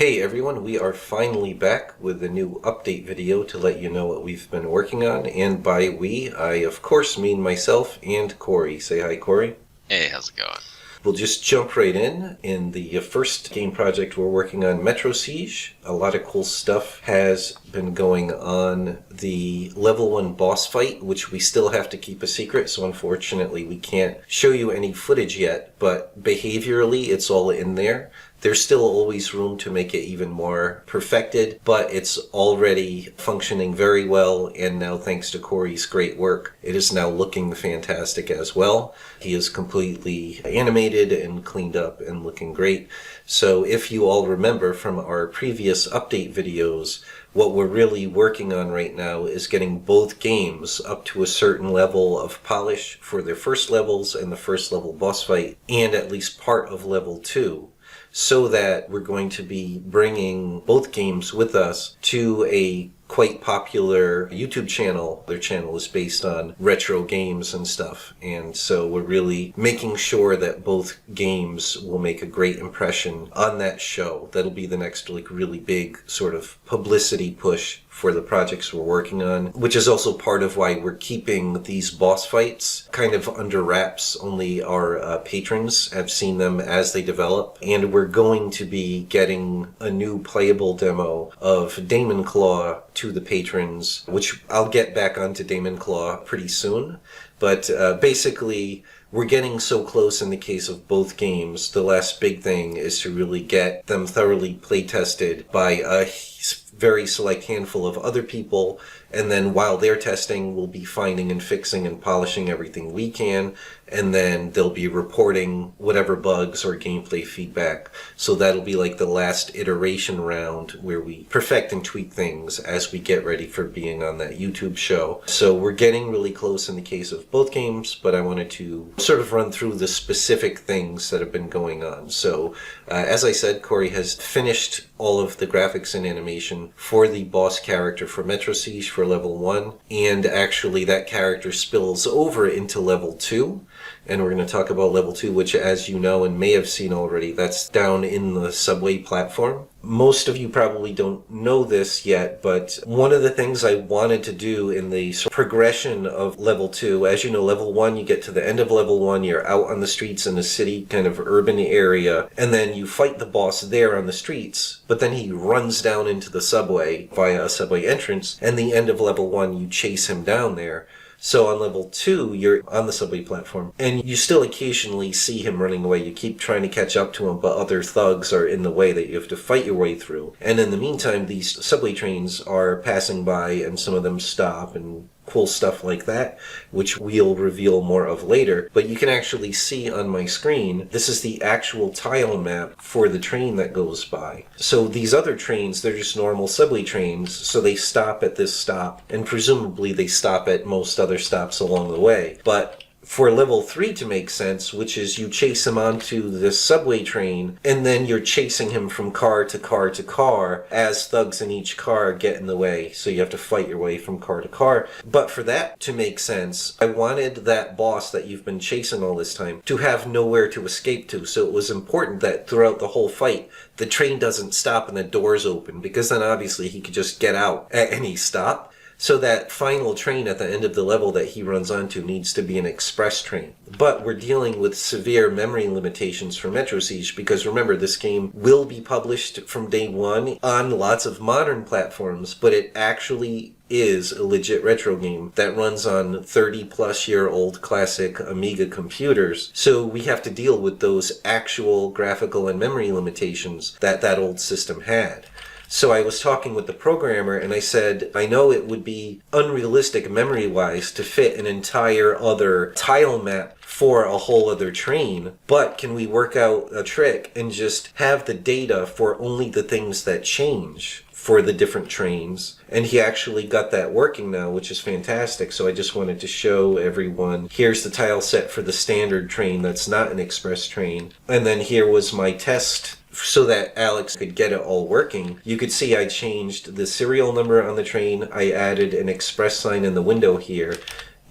Hey everyone, we are finally back with a new update video to let you know what we've been working on. And by we, I of course mean myself and Corey. Say hi, Corey. Hey, how's it going? We'll just jump right in. In the first game project we're working on, Metro Siege. A lot of cool stuff has been going on. The level 1 boss fight, which we still have to keep a secret, so unfortunately we can't show you any footage yet, but behaviorally it's all in there. There's still always room to make it even more perfected, but it's already functioning very well, and now thanks to Corey's great work, it is now looking fantastic as well. He is completely animated and cleaned up and looking great. So if you all remember from our previous update videos, what we're really working on right now is getting both games up to a certain level of polish for their first levels and the first level boss fight, and at least part of level 2. So that we're going to be bringing both games with us to a quite popular YouTube channel. Their channel is based on retro games and stuff, and so we're really making sure that both games will make a great impression on that show. That'll be the next really big sort of publicity push for the projects we're working on, which is also part of why we're keeping these boss fights kind of under wraps. Only our patrons have seen them as they develop, and we're going to be getting a new playable demo of DaemonClaw to the patrons, which I'll get back onto DaemonClaw pretty soon. But basically, we're getting so close in the case of both games. The last big thing is to really get them thoroughly play tested by a very select handful of other people, and then while they're testing, we'll be finding and fixing and polishing everything we can, and then they'll be reporting whatever bugs or gameplay feedback. So that'll be like the last iteration round where we perfect and tweak things as we get ready for being on that YouTube show. So we're getting really close in the case of both games, but I wanted to sort of run through the specific things that have been going on. So as I said, Corey has finished all of the graphics and animation for the boss character for Metro Siege for level 1, and actually that character spills over into level 2. And we're going to talk about level 2, which, as you know and may have seen already, that's down in the subway platform. Most of you probably don't know this yet, but one of the things I wanted to do in the progression of level 2, as you know, level 1, you get to the end of level 1, you're out on the streets in a city, kind of urban area, and then you fight the boss there on the streets, but then he runs down into the subway via a subway entrance, and the end of level 1, you chase him down there. So on level 2, you're on the subway platform, and you still occasionally see him running away. You keep trying to catch up to him, but other thugs are in the way that you have to fight your way through. And in the meantime, these subway trains are passing by, and some of them stop, and cool stuff like that, which we'll reveal more of later. But you can actually see on my screen, this is the actual tile map for the train that goes by. So these other trains, they're just normal subway trains, so they stop at this stop, and presumably they stop at most other stops along the way. But for level 3 to make sense, which is you chase him onto this subway train, and then you're chasing him from car to car to car as thugs in each car get in the way, so you have to fight your way from car to car. But for that to make sense, I wanted that boss that you've been chasing all this time to have nowhere to escape to, so it was important that throughout the whole fight, the train doesn't stop and the doors open, because then obviously he could just get out at any stop. So that final train at the end of the level that he runs onto needs to be an express train. But we're dealing with severe memory limitations for Metro Siege, because remember, this game will be published from day 1 on lots of modern platforms, but it actually is a legit retro game that runs on 30-plus-year-old classic Amiga computers. So we have to deal with those actual graphical and memory limitations that that old system had. So I was talking with the programmer, and I said, I know it would be unrealistic memory-wise to fit an entire other tile map for a whole other train, but can we work out a trick and just have the data for only the things that change for the different trains? And he actually got that working now, which is fantastic. So I just wanted to show everyone, here's the tile set for the standard train that's not an express train. And then here was my test so that Alex could get it all working. You could see I changed the serial number on the train. I added an express sign in the window here.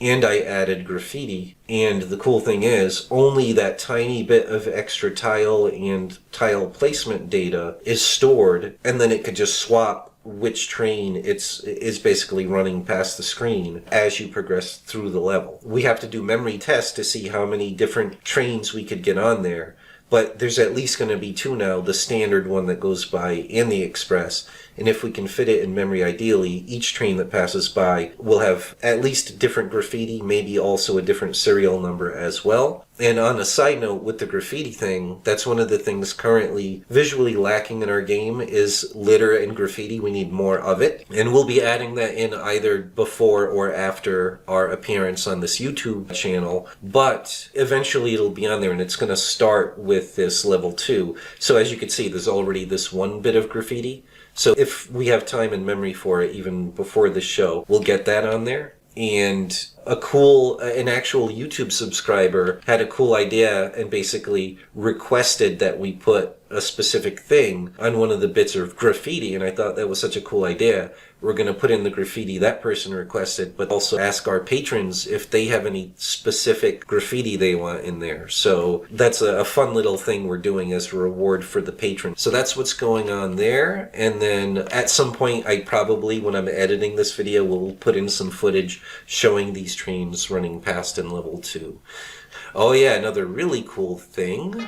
and I added graffiti. And the cool thing is, only that tiny bit of extra tile and tile placement data is stored, and then it could just swap which train is basically running past the screen as you progress through the level. We have to do memory tests to see how many different trains we could get on there. But there's at least going to be 2 now, the standard one that goes by and the express. And if we can fit it in memory ideally, each train that passes by will have at least different graffiti, maybe also a different serial number as well. And on a side note with the graffiti thing, that's one of the things currently visually lacking in our game is litter and graffiti. We need more of it. And we'll be adding that in either before or after our appearance on this YouTube channel. But eventually it'll be on there, and it's going to start with this level 2. So as you can see, there's already this one bit of graffiti. So if we have time and memory for it, even before the show, we'll get that on there. And an actual YouTube subscriber had a cool idea and basically requested that we put a specific thing on one of the bits of graffiti, and I thought that was such a cool idea. We're going to put in the graffiti that person requested, but also ask our patrons if they have any specific graffiti they want in there. So that's a fun little thing we're doing as a reward for the patrons. So that's what's going on there. And then at some point, I probably, when I'm editing this video, will put in some footage showing these trains running past in level 2. Oh yeah, another really cool thing.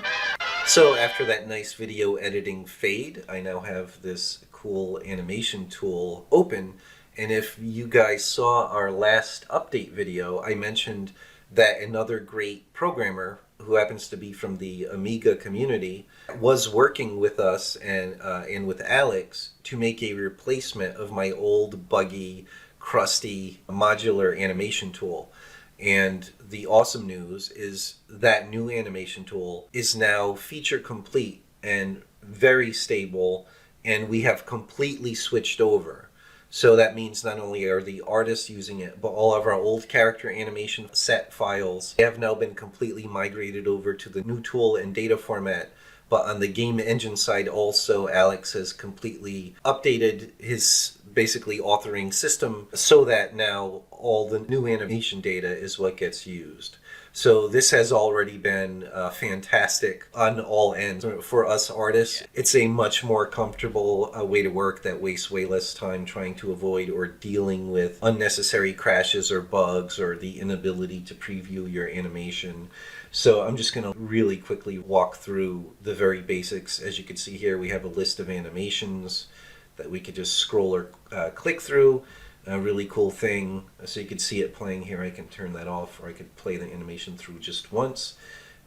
So after that nice video editing fade, I now have this cool animation tool open. And if you guys saw our last update video, I mentioned that another great programmer who happens to be from the Amiga community was working with us and with Alex to make a replacement of my old buggy, crusty modular animation tool. And the awesome news is that new animation tool is now feature complete and very stable, and we have completely switched over. So that means not only are the artists using it, but all of our old character animation set files have now been completely migrated over to the new tool and data format. But on the game engine side also, Alex has completely updated his basically authoring system so that now all the new animation data is what gets used. So this has already been fantastic on all ends for us artists. It's a much more comfortable way to work that wastes way less time trying to avoid or dealing with unnecessary crashes or bugs or the inability to preview your animation. So I'm just going to really quickly walk through the very basics. As you can see here, we have a list of animations that we could just scroll or click through. A really cool thing, so you can see it playing here. I can turn that off, or I could play the animation through just once.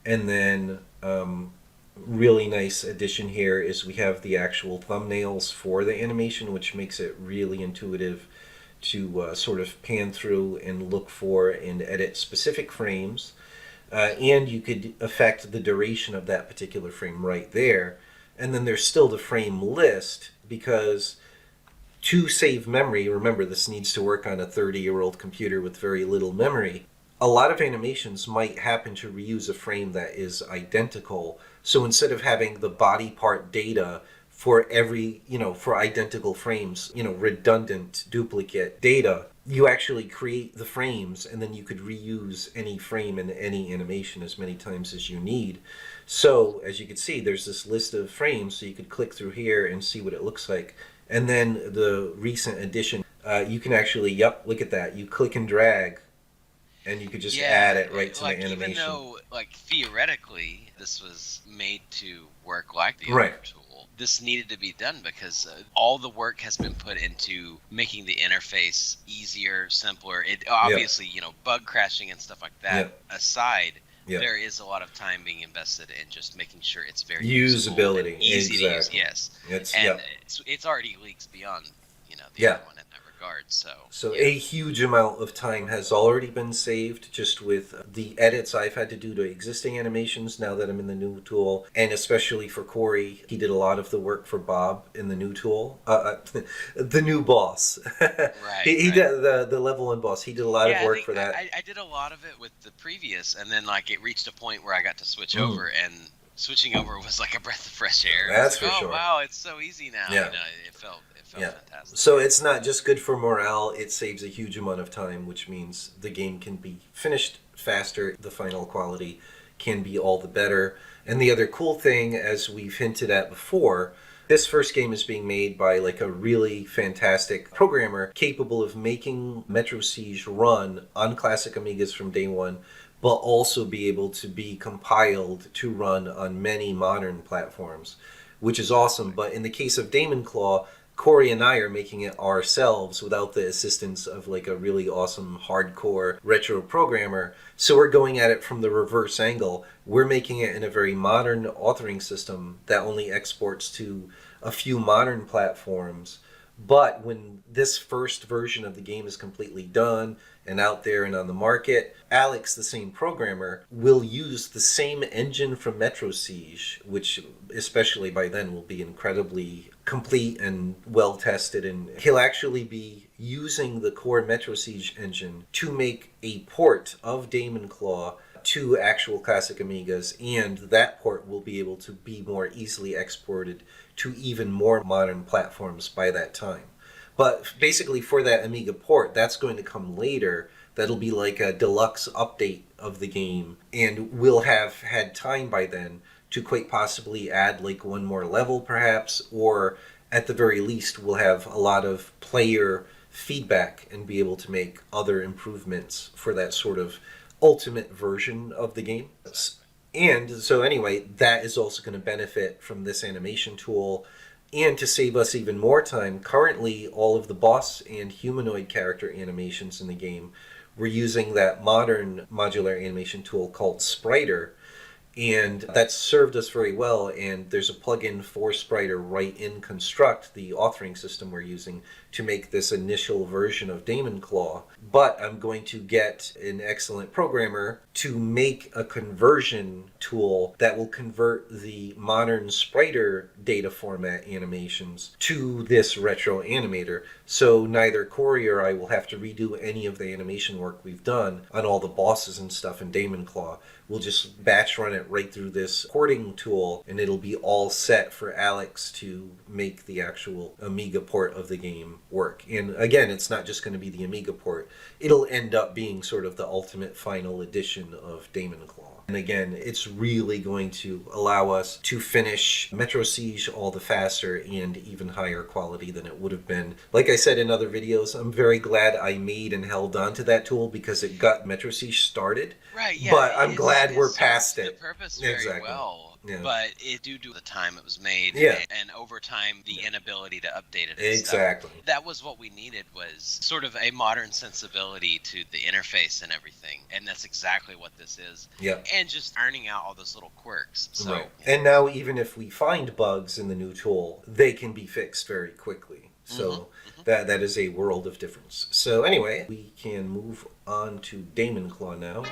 And then really nice addition here is we have the actual thumbnails for the animation, which makes it really intuitive to sort of pan through and look for and edit specific frames. And you could affect the duration of that particular frame right there. And then there's still the frame list, because to save memory, remember this needs to work on a 30-year-old computer with very little memory. A lot of animations might happen to reuse a frame that is identical. So instead of having the body part data for every, for identical frames, redundant duplicate data, you actually create the frames and then you could reuse any frame in any animation as many times as you need. So as you can see, there's this list of frames, so you could click through here and see what it looks like. And then the recent addition, you can actually, look at that. You click and drag, and you could just add it right to the animation. Even though, theoretically, this was made to work like the other tool, this needed to be done because all the work has been put into making the interface easier, simpler. It obviously, bug crashing and stuff like that aside, there is a lot of time being invested in just making sure it's very usability, easy to use. Yes, it's already leagues beyond the other one in that regard. So a huge amount of time has already been saved just with the edits I've had to do to existing animations now that I'm in the new tool, and especially for Corey, he did a lot of the work for Bob in the new tool, the new boss. He did the level 1 boss. He did a lot of work for that. I did a lot of it with the previous, and then it reached a point where I got to switch over, and switching over was like a breath of fresh air. That's for sure. Oh wow, it's so easy now. Yeah. It felt Yeah. fantastic. So it's not just good for morale, it saves a huge amount of time, which means the game can be finished faster, the final quality can be all the better. And the other cool thing, as we've hinted at before, this first game is being made by like a really fantastic programmer capable of making Metro Siege run on classic Amigas from day one, but also be able to be compiled to run on many modern platforms, which is awesome. But in the case of DaemonClaw, Corey and I are making it ourselves without the assistance of like a really awesome hardcore retro programmer. So we're going at it from the reverse angle. We're making it in a very modern authoring system that only exports to a few modern platforms. But when this first version of the game is completely done and out there and on the market, Alex, the same programmer, will use the same engine from Metro Siege, which especially by then will be incredibly complete and well tested, and he'll actually be using the core Metro Siege engine to make a port of DaemonClaw to actual classic Amigas, and that port will be able to be more easily exported to even more modern platforms by that time. But basically for that Amiga port, that's going to come later. That'll be like a deluxe update of the game, and we'll have had time by then to quite possibly add like one more level perhaps, or at the very least we'll have a lot of player feedback and be able to make other improvements for that sort of ultimate version of the game. And so anyway, that is also going to benefit from this animation tool. And to save us even more time, currently all of the boss and humanoid character animations in the game, we're using that modern modular animation tool called Spriter. And that's served us very well, and there's a plugin for Spriter right in Construct, the authoring system we're using, to make this initial version of DaemonClaw. But I'm going to get an excellent programmer to make a conversion tool that will convert the modern Spriter data format animations to this retro animator. So neither Corey or I will have to redo any of the animation work we've done on all the bosses and stuff in DaemonClaw. We'll just batch run it right through this porting tool, and it'll be all set for Alex to make the actual Amiga port of the game work. And again, it's not just going to be the Amiga port. It'll end up being sort of the ultimate final edition of DaemonClaw. And again, it's really going to allow us to finish Metro Siege all the faster and even higher quality than it would have been. Like I said in other videos, I'm very glad I made and held on to that tool because it got Metro Siege started. Right, yeah. But I'm glad we're past it. The purpose very Exactly. well. Yeah. But it due to the time it was made, Yeah. and over time the inability to update it. And Exactly. stuff. That was what we needed, was sort of a modern sensibility to the interface and everything, and that's exactly what this is. Yeah. And just ironing out all those little quirks. So, Right. And now even if we find bugs in the new tool, they can be fixed very quickly. So that is a world of difference. So anyway, we can move on to DaemonClaw now.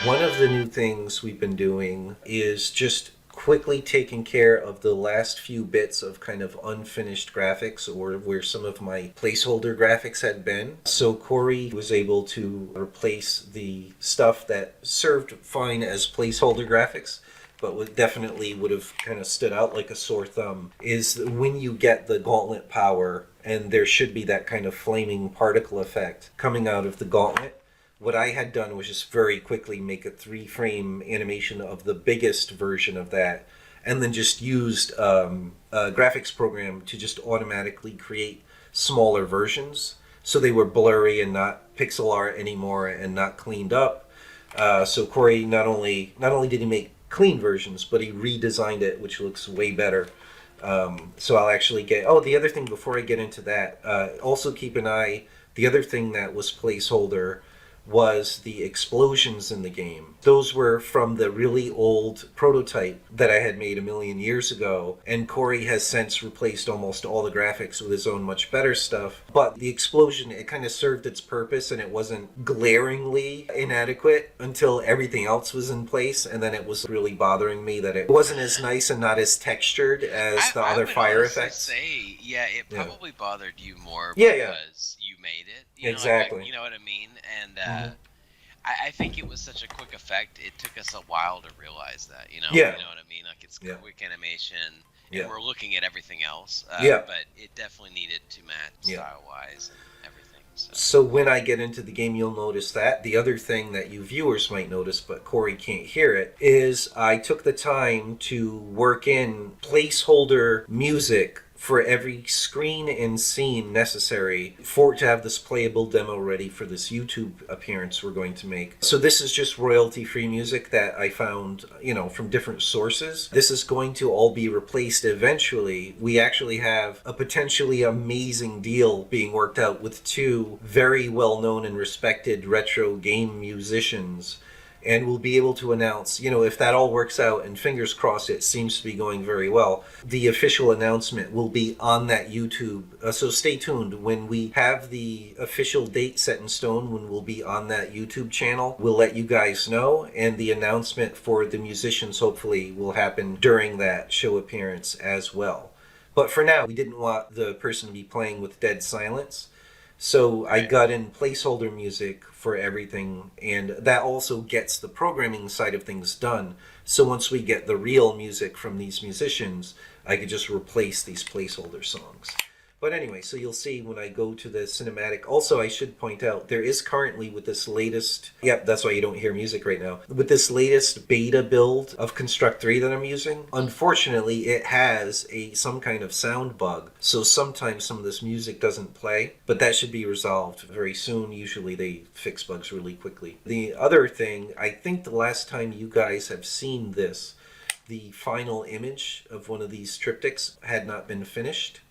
One of the new things we've been doing is just quickly taking care of the last few bits of kind of unfinished graphics, or where some of my placeholder graphics had been. So Corey was able to replace the stuff that served fine as placeholder graphics, but definitely would have kind of stood out like a sore thumb, is when you get the gauntlet power and there should be that kind of flaming particle effect coming out of the gauntlet. What I had done was just very quickly make a 3-frame animation of the biggest version of that, and then just used a graphics program to just automatically create smaller versions. So they were blurry and not pixel art anymore and not cleaned up. So Corey not only did he make clean versions, but he redesigned it, which looks way better. So I'll actually get... Oh, the other thing before I get into that, also keep an eye... The other thing that was placeholder was the explosions in the game. Those were from the really old prototype that I had made a million years ago, and Corey has since replaced almost all the graphics with his own much better stuff. But the explosion, it kind of served its purpose, and it wasn't glaringly inadequate until everything else was in place, and then it was really bothering me that it wasn't as nice and not as textured as the other fire effects. It probably bothered you more Yeah. because you made it. You know, Exactly. Like, you know what I mean? And I think it was such a quick effect. It took us a while to realize that. You know, Yeah. You know what I mean? Like, it's Yeah. quick animation. and we're looking at everything else. But it definitely needed to match style-wise and everything. So when I get into the game, you'll notice that. The other thing that you viewers might notice, but Corey can't hear it, is I took the time to work in placeholder music for every screen and scene necessary to have this playable demo ready for this YouTube appearance we're going to make. So this is just royalty-free music that I found, from different sources. This is going to all be replaced eventually. We actually have a potentially amazing deal being worked out with two very well-known and respected retro game musicians. And we'll be able to announce, if that all works out, and fingers crossed it seems to be going very well, the official announcement will be on that YouTube. So stay tuned. When we have the official date set in stone, when we'll be on that YouTube channel, we'll let you guys know. And the announcement for the musicians hopefully will happen during that show appearance as well. But for now, we didn't want the person to be playing with dead silence. So I got in placeholder music for everything, and that also gets the programming side of things done. So once we get the real music from these musicians, I could just replace these placeholder songs. But anyway, so you'll see when I go to the cinematic. Also, I should point out, there is currently with this latest... Yep, that's why you don't hear music right now. With this latest beta build of Construct 3 that I'm using, unfortunately, it has some kind of sound bug. So sometimes some of this music doesn't play, but that should be resolved very soon. Usually they fix bugs really quickly. The other thing, I think the last time you guys have seen this, the final image of one of these triptychs had not been finished.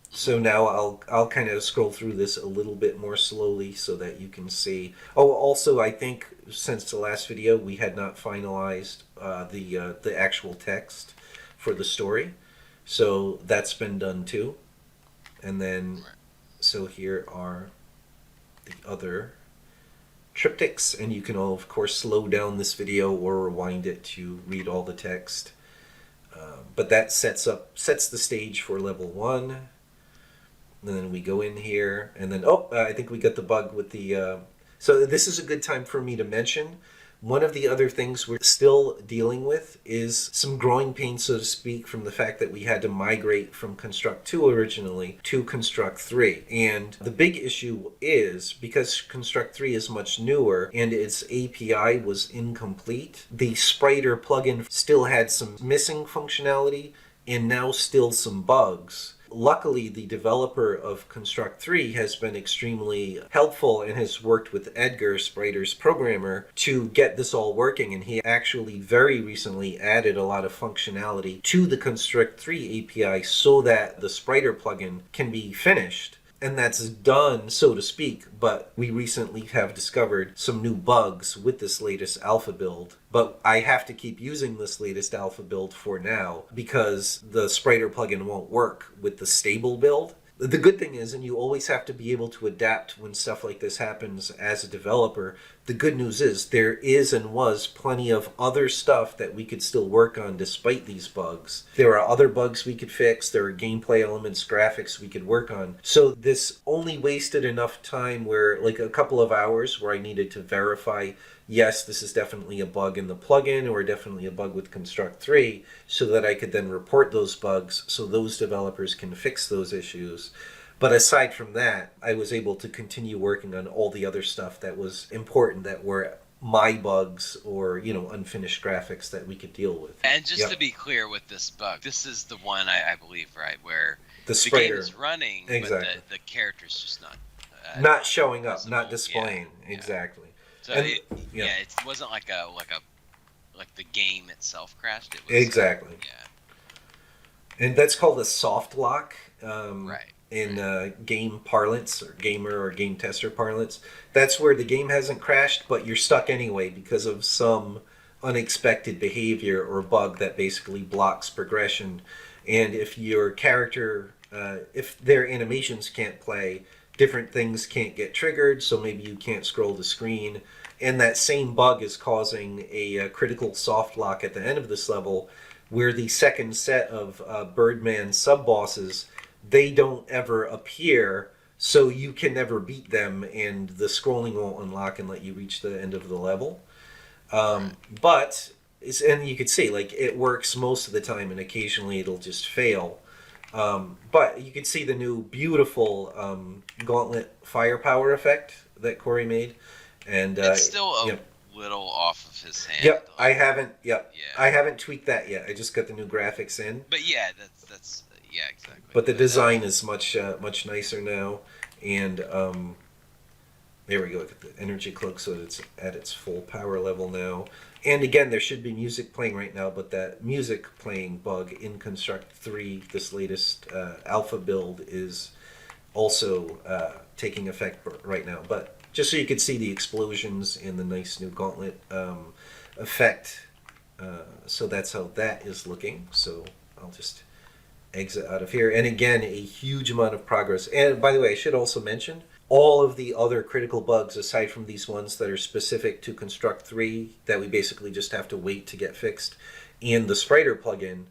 So now I'll kind of scroll through this a little bit more slowly so that you can see. Oh, also I think since the last video we had not finalized the actual text for the story, so that's been done too. And then so here are the other triptychs, and you can of course slow down this video or rewind it to read all the text. But that sets the stage for level 1. And then we go in here, and then, I think we got the bug with the... So this is a good time for me to mention. One of the other things we're still dealing with is some growing pains, so to speak, from the fact that we had to migrate from Construct 2 originally to Construct 3. And the big issue is, because Construct 3 is much newer and its API was incomplete, the Spriter plugin still had some missing functionality and now still some bugs. Luckily, the developer of Construct 3 has been extremely helpful and has worked with Edgar, Spriter's programmer, to get this all working. And he actually very recently added a lot of functionality to the Construct 3 API so that the Spriter plugin can be finished. And that's done, so to speak, but we recently have discovered some new bugs with this latest alpha build. But I have to keep using this latest alpha build for now because the Spriter plugin won't work with the stable build. The good thing is, and you always have to be able to adapt when stuff like this happens as a developer, the good news is there is and was plenty of other stuff that we could still work on despite these bugs. There are other bugs we could fix, there are gameplay elements, graphics we could work on. So this only wasted enough time where, like a couple of hours where I needed to verify, yes, this is definitely a bug in the plugin or definitely a bug with Construct 3, so that I could then report those bugs so those developers can fix those issues. But aside from that, I was able to continue working on all the other stuff that was important, that were my bugs or, unfinished graphics that we could deal with. And just to be clear with this bug, this is the one, I believe, right, where the game is running, exactly. But the character's just not showing up, visible. not displaying. Yeah. Exactly. So it wasn't like the game itself crashed. It was exactly. And that's called a soft lock. Right. In game parlance or gamer or game tester parlance. That's where the game hasn't crashed, but you're stuck anyway because of some unexpected behavior or bug that basically blocks progression. And if your character, if their animations can't play, different things can't get triggered, so maybe you can't scroll the screen. And that same bug is causing a critical soft lock at the end of this level, where the second set of Birdman sub-bosses, they don't ever appear, so you can never beat them, and the scrolling won't unlock and let you reach the end of the level. But And you could see, like, it works most of the time, and occasionally it'll just fail. But you could see the new beautiful gauntlet firepower effect that Corey made. And It's still a yep. little off of his hand. Yep, though. I haven't. Yep, Yeah. I haven't tweaked that yet. I just got the new graphics in. But yeah, that's yeah, exactly. But the design is much much nicer now, and there we go. Look at the energy cloak, so it's at its full power level now. And again, there should be music playing right now, but that music playing bug in Construct 3, this latest alpha build, is also taking effect right now. But just so you could see the explosions and the nice new gauntlet effect. So that's how that is looking. So I'll just exit out of here. And again, a huge amount of progress. And by the way, I should also mention, all of the other critical bugs, aside from these ones that are specific to Construct 3, that we basically just have to wait to get fixed, and the Spriter plugin,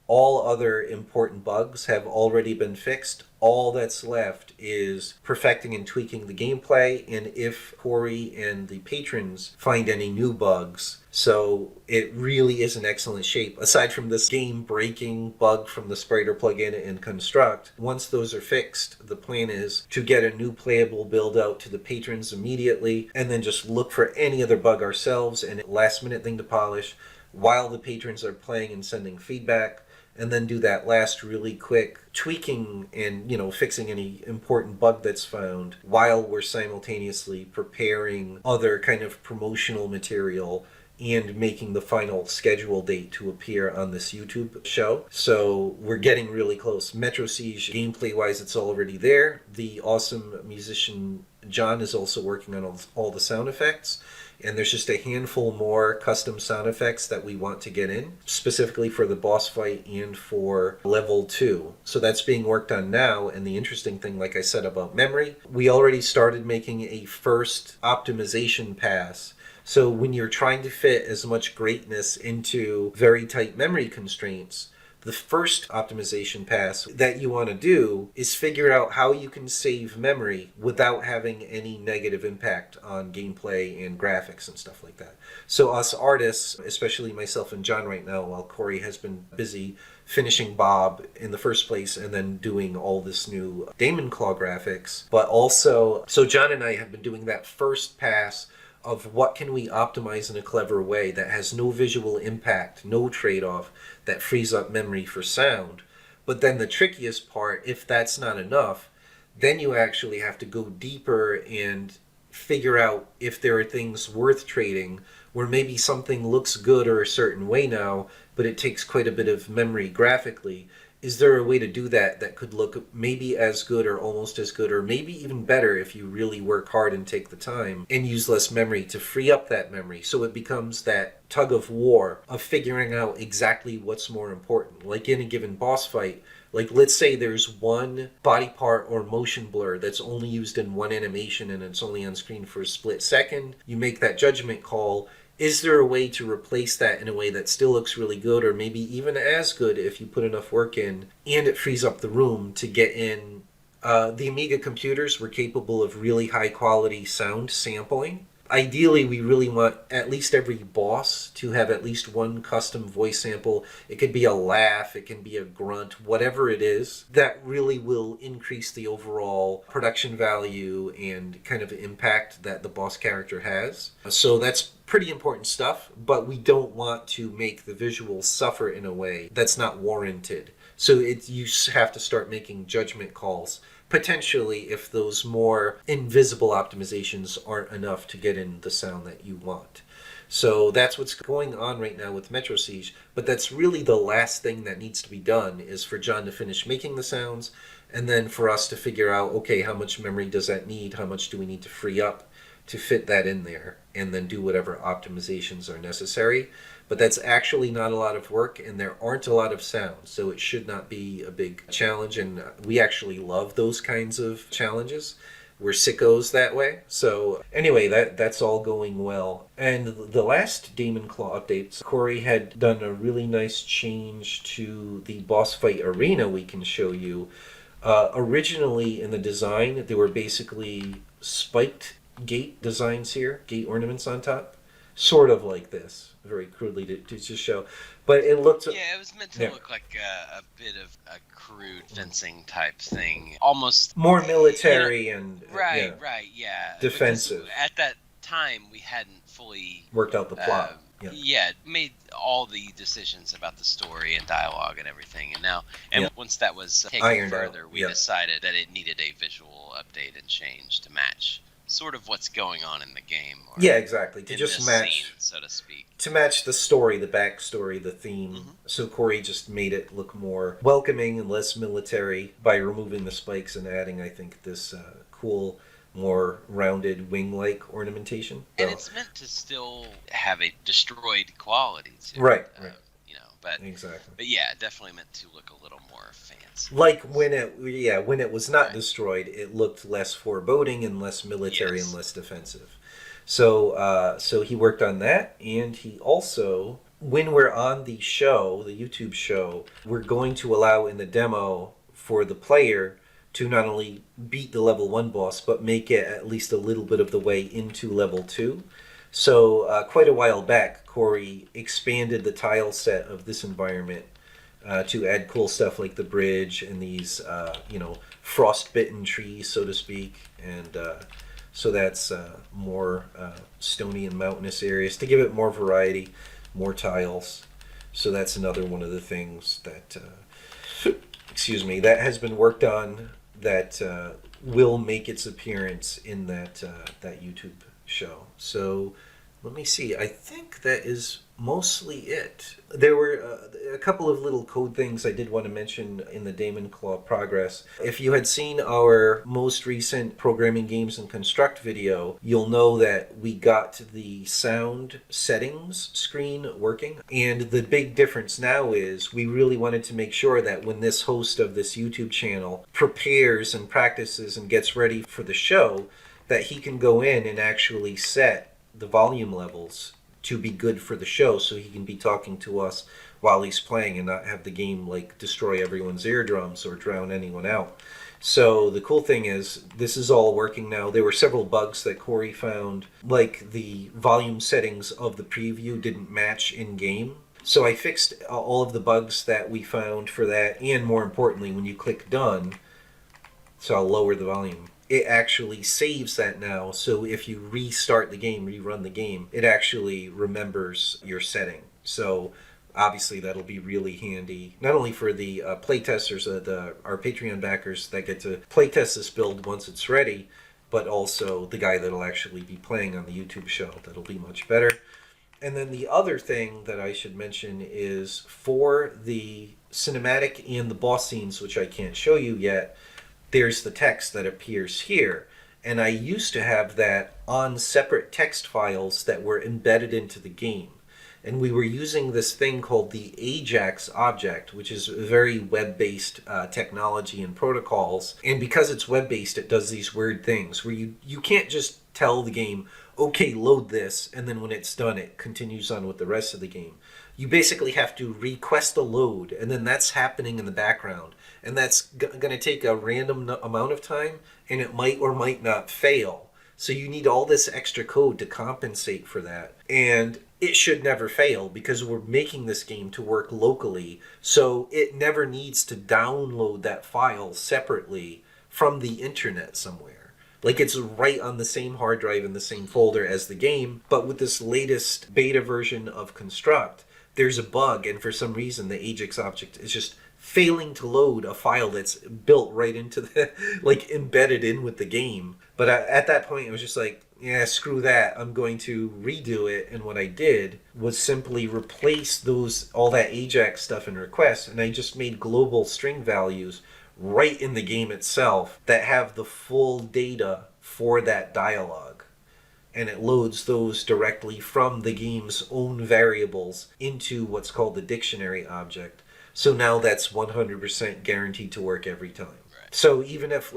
all other important bugs have already been fixed. All that's left is perfecting and tweaking the gameplay, and if Corey and the patrons find any new bugs. So it really is in excellent shape. Aside from this game-breaking bug from the Spriter plugin and Construct, once those are fixed, the plan is to get a new playable build out to the patrons immediately, and then just look for any other bug ourselves, and last-minute thing to polish while the patrons are playing and sending feedback. And then do that last really quick tweaking and, fixing any important bug that's found while we're simultaneously preparing other kind of promotional material and making the final schedule date to appear on this YouTube show. So we're getting really close. Metro Siege, gameplay-wise, it's already there. The awesome musician John is also working on all the sound effects. And there's just a handful more custom sound effects that we want to get in, specifically for the boss fight and for level 2. So that's being worked on now, and the interesting thing, like I said about memory, we already started making a first optimization pass. So when you're trying to fit as much greatness into very tight memory constraints, the first optimization pass that you want to do is figure out how you can save memory without having any negative impact on gameplay and graphics and stuff like that. So us artists, especially myself and John right now, while Corey has been busy finishing Bob in the first place and then doing all this new DaemonClaw graphics, but also, so John and I have been doing that first pass of what can we optimize in a clever way that has no visual impact, no trade-off, that frees up memory for sound. But then the trickiest part, if that's not enough, then you actually have to go deeper and figure out if there are things worth trading where maybe something looks good or a certain way now, but it takes quite a bit of memory graphically. Is there a way to do that that could look maybe as good or almost as good or maybe even better if you really work hard and take the time and use less memory to free up that memory, so it becomes that tug of war of figuring out exactly what's more important. Like in a given boss fight, like let's say there's one body part or motion blur that's only used in one animation and it's only on screen for a split second. You make that judgment call. Is there a way to replace that in a way that still looks really good, or maybe even as good if you put enough work in, and it frees up the room to get in? The Amiga computers were capable of really high quality sound sampling. Ideally, we really want at least every boss to have at least one custom voice sample. It could be a laugh, it can be a grunt, whatever it is, that really will increase the overall production value and kind of impact that the boss character has. So that's pretty important stuff, but we don't want to make the visuals suffer in a way that's not warranted. So you have to start making judgment calls, potentially if those more invisible optimizations aren't enough to get in the sound that you want. So that's what's going on right now with Metro Siege, but that's really the last thing that needs to be done, is for John to finish making the sounds, and then for us to figure out, okay, how much memory does that need, how much do we need to free up to fit that in there, and then do whatever optimizations are necessary. But that's actually not a lot of work, and there aren't a lot of sounds, so it should not be a big challenge, and we actually love those kinds of challenges. We're sickos that way. So anyway, that's all going well. And the last DaemonClaw updates, Corey had done a really nice change to the boss fight arena we can show you. Originally in the design, there were basically spiked gate designs here, gate ornaments on top. sort of like this, very crudely to just show. But it looked... Yeah, it was meant to look like a bit of a crude fencing type thing. Almost... More military and... Right, defensive. Because at that time, we hadn't fully... worked out the plot. Made all the decisions about the story and dialogue and everything. And once that was taken Ironed further, out. we decided that it needed a visual update and change to match sort of what's going on in the game. Or exactly. To in just this match, scene, so to speak. To match the story, the backstory, the theme. Mm-hmm. So Corey just made it look more welcoming and less military by removing the spikes and adding, I think, this cool, more rounded wing-like ornamentation. And it's meant to still have a destroyed quality to right. But exactly. But yeah, definitely meant to look a little more fancy. Like when it was not destroyed, it looked less foreboding and less military and less defensive. So he worked on that, and he also, when we're on the show, the YouTube show, we're going to allow in the demo for the player to not only beat the level 1 boss, but make it at least a little bit of the way into level 2. So quite a while back, Corey expanded the tile set of this environment to add cool stuff like the bridge and these, frostbitten trees, so to speak. And so that's more stony and mountainous areas to give it more variety, more tiles. So that's another one of the things that, that has been worked on that will make its appearance in that YouTube show. So let me see. I think that is mostly it. There were a couple of little code things I did want to mention in the DaemonClaw progress. If you had seen our most recent Programming Games and Construct video, you'll know that we got the sound settings screen working. And the big difference now is we really wanted to make sure that when this host of this YouTube channel prepares and practices and gets ready for the show, that he can go in and actually set the volume levels to be good for the show, so he can be talking to us while he's playing and not have the game destroy everyone's eardrums or drown anyone out. So the cool thing is this is all working now. There were several bugs that Corey found, like the volume settings of the preview didn't match in game. So I fixed all of the bugs that we found for that, and more importantly, when you click done, so I'll lower the volume, it actually saves that now. So if you restart the game, rerun the game, it actually remembers your setting. So obviously that'll be really handy, not only for the playtesters, our Patreon backers that get to playtest this build once it's ready, but also the guy that'll actually be playing on the YouTube show. That'll be much better. And then the other thing that I should mention is for the cinematic and the boss scenes, which I can't show you yet, there's the text that appears here. And I used to have that on separate text files that were embedded into the game. And we were using this thing called the Ajax object, which is a very web-based technology and protocols. And because it's web-based, it does these weird things where you can't just tell the game, okay, load this, and then when it's done, it continues on with the rest of the game. You basically have to request a load, and then that's happening in the background. And that's going to take a random amount of time, and it might or might not fail. So you need all this extra code to compensate for that. And it should never fail because we're making this game to work locally. So it never needs to download that file separately from the internet somewhere. Like it's right on the same hard drive in the same folder as the game. But with this latest beta version of Construct, there's a bug, and for some reason the Ajax object is just failing to load a file that's built right into the, embedded in with the game. But at that point, it was just like, yeah, screw that. I'm going to redo it. And what I did was simply replace all that Ajax stuff in requests, and I just made global string values right in the game itself that have the full data for that dialogue. And it loads those directly from the game's own variables into what's called the dictionary object. So now that's 100% guaranteed to work every time. Right. So even if,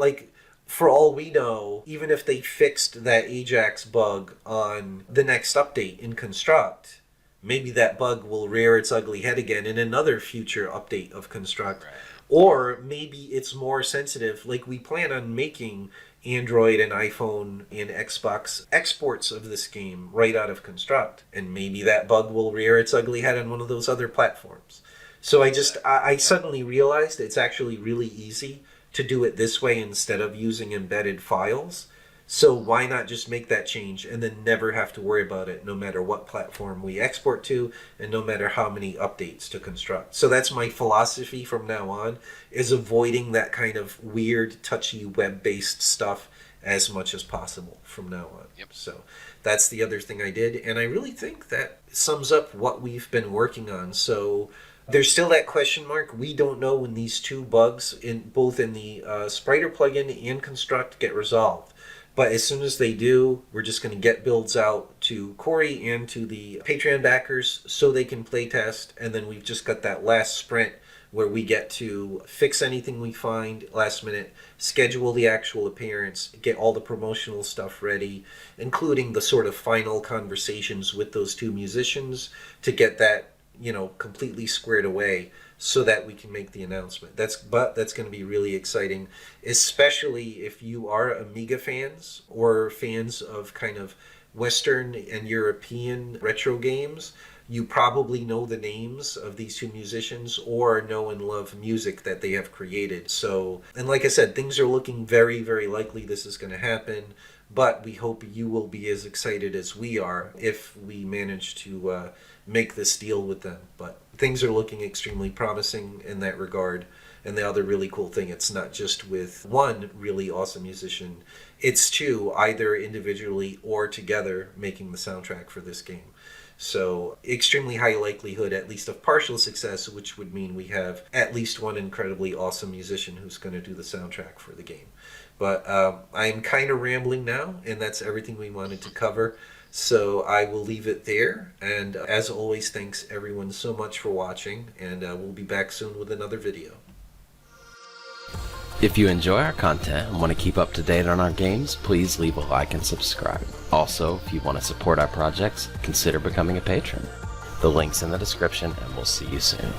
for all we know, even if they fixed that Ajax bug on the next update in Construct, maybe that bug will rear its ugly head again in another future update of Construct. Right. Or maybe it's more sensitive. We plan on making Android and iPhone and Xbox exports of this game right out of Construct. And maybe that bug will rear its ugly head on one of those other platforms. So I suddenly realized it's actually really easy to do it this way instead of using embedded files. So why not just make that change and then never have to worry about it no matter what platform we export to and no matter how many updates to Construct. So that's my philosophy from now on, is avoiding that kind of weird, touchy, web-based stuff as much as possible from now on. Yep. So that's the other thing I did, and I really think that sums up what we've been working on. So there's still that question mark. We don't know when these two bugs, both in the Spriter plugin and Construct, get resolved. But as soon as they do, we're just going to get builds out to Corey and to the Patreon backers so they can playtest. And then we've just got that last sprint where we get to fix anything we find last minute, schedule the actual appearance, get all the promotional stuff ready, including the sort of final conversations with those two musicians to get that, completely squared away so that we can make the announcement. That's going to be really exciting, especially if you are Amiga fans or fans of kind of Western and European retro games. You probably know the names of these two musicians or know and love music that they have created. So, and like I said, things are looking very, very likely this is going to happen, but we hope you will be as excited as we are if we manage to make this deal with them. But things are looking extremely promising in that regard. And the other really cool thing, it's not just with one really awesome musician, it's two, either individually or together, making the soundtrack for this game. So extremely high likelihood, at least of partial success, which would mean we have at least one incredibly awesome musician who's going to do the soundtrack for the game. But I'm kind of rambling now, and that's everything we wanted to cover. So I will leave it there. And as always, thanks everyone so much for watching, and we'll be back soon with another video. If you enjoy our content and want to keep up to date on our games, please leave a like and subscribe. Also, if you want to support our projects, consider becoming a patron. The link's in the description, and we'll see you soon.